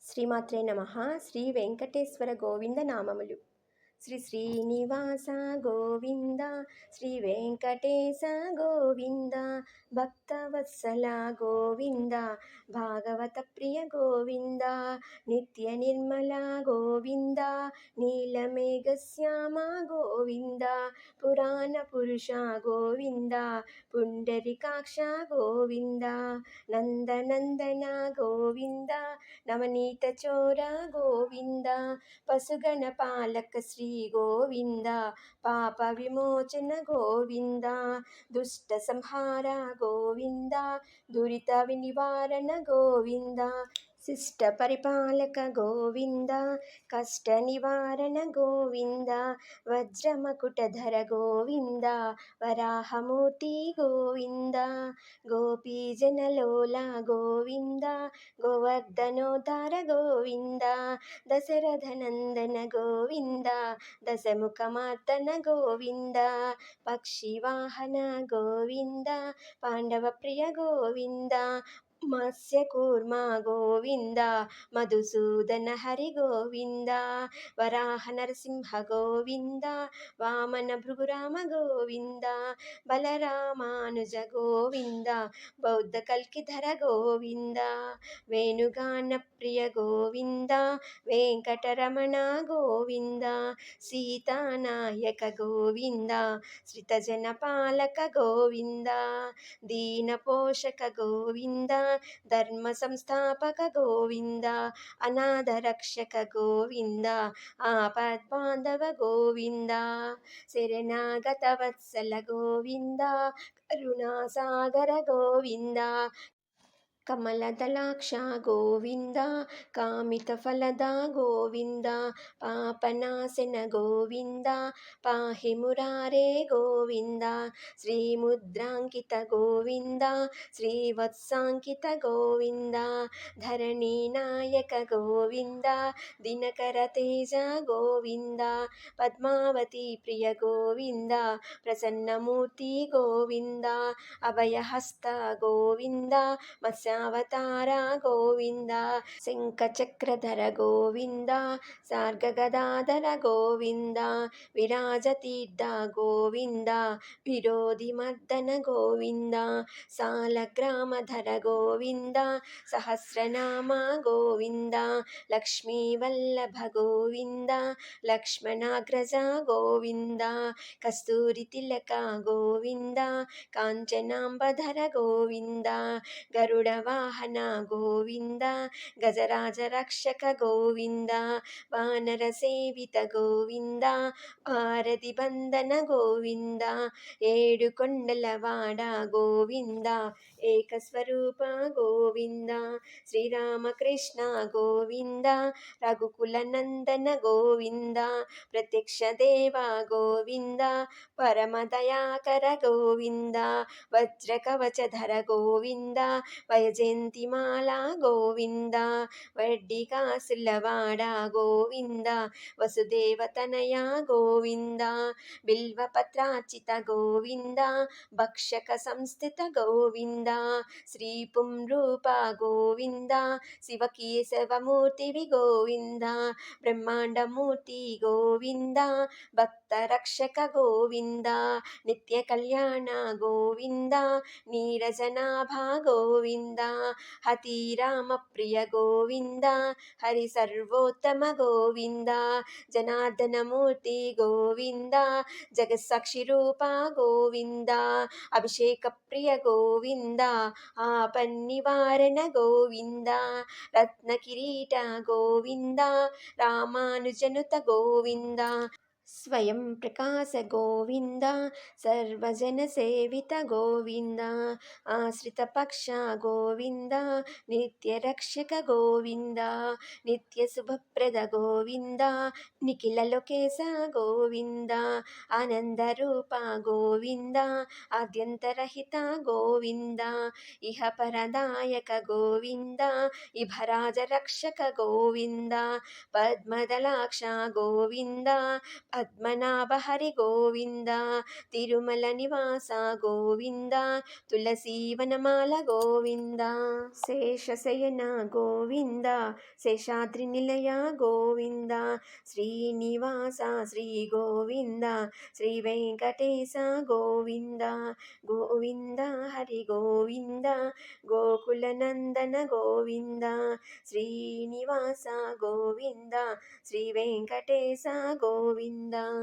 శ్రీమాత్రే నమః. శ్రీ వెంకటేశ్వర గోవింద నామములు. శ్రీ శ్రీనివాస గోవింద, శ్రీ వెంకటేశ గోవింద, భక్తవత్సల గోవింద, భాగవత ప్రియ గోవింద, నిత్య నిర్మల గోవింద, నీలమేఘశ్యామ గోవింద, పురాణ పురుష గోవింద, పుండరికాక్ష గోవింద, నందనందన గోవింద, నవనీత చోర గోవింద, పశుగణ పాలక శ్రీ గోవింద, పాప విమోచన గోవింద, దుష్ట సంహార గోవింద, దురిత నివారణ గోవింద, శిష్ట పరిపాలక గోవింద, కష్ట నివారణ గోవింద, వజ్రమకుటధర గోవింద, వరాహమూర్తి గోవింద, గోపీజనలోల గోవింద, గోవర్ధనోద్ధార గోవింద, దశరథనందన గోవింద, దశముఖమార్తన గోవింద, పక్షివాహన గోవింద, పాండవ ప్రియ గోవింద, మత్స్యకూర్మ గోవింద, మధుసూదన హరి గోవింద, వరాహ నరసింహ గోవింద, వామన భృగురామ గోవింద, బలరామానుజ గోవింద, బౌద్ధ కల్కిధర గోవింద, వేణుగాన ప్రియ గోవింద, వెంకటరమణ గోవింద, సీతానాయక గోవింద, శ్రితజన పాలక గోవింద, దీన పోషక గోవింద, ధర్మ సంస్థాపక గోవింద, అనాథ రక్షక గోవింద, ఆపద్బాంధవ గోవింద, శరణాగత వత్సల గోవింద, కరుణాసాగర గోవింద, కమలదళాక్ష గోవింద, కామితఫలద గోవింద, పాపనాశన గోవింద, పాహి మురారే గోవింద, శ్రీముద్రాంకిత గోవింద, శ్రీవత్సాంకిత గోవింద, ధరణీనాయక గోవింద, దినకర తేజ గోవింద, పద్మావతి ప్రియ గోవింద, ప్రసన్నమూర్తి గోవింద, అభయహస్త గోవింద, మత్స్యావతార గోవింద, శంఖచక్రధర గోవింద, సార్గగదాధర గోవింద, విరాజతీర్థ గోవింద, విరోధి మర్దన గోవింద, సాలగ్రామధర గోవింద, సహస్రనామ గోవింద, లక్ష్మీవల్లభ గోవింద, లక్ష్మణాగ్రజ గోవింద, కస్తూరి తిలక గోవింద, కాంచనాంబధర గోవింద, గరుడ వాహన గోవింద, గజరాజ రక్షక గోవింద, వానర సేవిత గోవింద, భారతి బంధన గోవింద, ఏడు కొండలవాడ గోవింద, ఏకస్వరూప గోవింద, శ్రీరామకృష్ణ గోవింద, రఘుకుల నందన గోవింద, ప్రత్యక్ష దేవ గోవింద, పరమదయాకర గోవింద, వజ్రకవచధర గోవింద, వైజయంతిమాల గోవింద, వడ్డికాసులవాడ గోవింద, వసుదేవతనయ గోవింద, బిల్వపత్రార్చిత గోవింద, భక్షక సంస్థిత గోవింద, శ్రీ పుంరూప గోవింద, శివకేశవమూర్తివి గోవింద, బ్రహ్మాండమూర్తి గోవింద, భక్త రక్షక గోవింద, నిత్య కళ్యాణ గోవింద, నీరజనాభ గోవింద, హతిరామ ప్రియ గోవింద, హరి సర్వోత్తమ గోవింద, జనార్దనమూర్తి గోవింద, జగత్సాక్షి రూప గోవింద, అభిషేక ప్రియ గోవింద, ఆపన్నివారణ గోవింద, రత్న కిరీట గోవింద, రామానుజనుత గోవింద, స్వయం ప్రకాశ గోవింద, సర్వజన సేవిత గోవింద, ఆశ్రిత పక్ష గోవింద, నిత్య రక్షక గోవింద, నిత్య శుభప్రద గోవింద, నిఖిల లోకేశ గోవింద, ఆనందరూప గోవింద, ఆద్యంతరహిత గోవింద, ఇహ పరదాయక గోవింద, ఇభరాజ రక్షక గోవింద, పద్మదళాక్ష గోవింద, పద్మనాభ హరి గోవింద, తిరుమల నివాస గోవింద, తులసీవనమాల గోవింద, శేషశయన గోవింద, శేషాద్రి నిలయ గోవింద, శ్రీనివాస శ్రీ గోవింద, శ్రీ వెంకటేశ గోవింద, గోవింద హరి గోవింద, గోకుల నందన గోవింద, శ్రీనివాస గోవింద, శ్రీ వెంకటేశ గోవింద.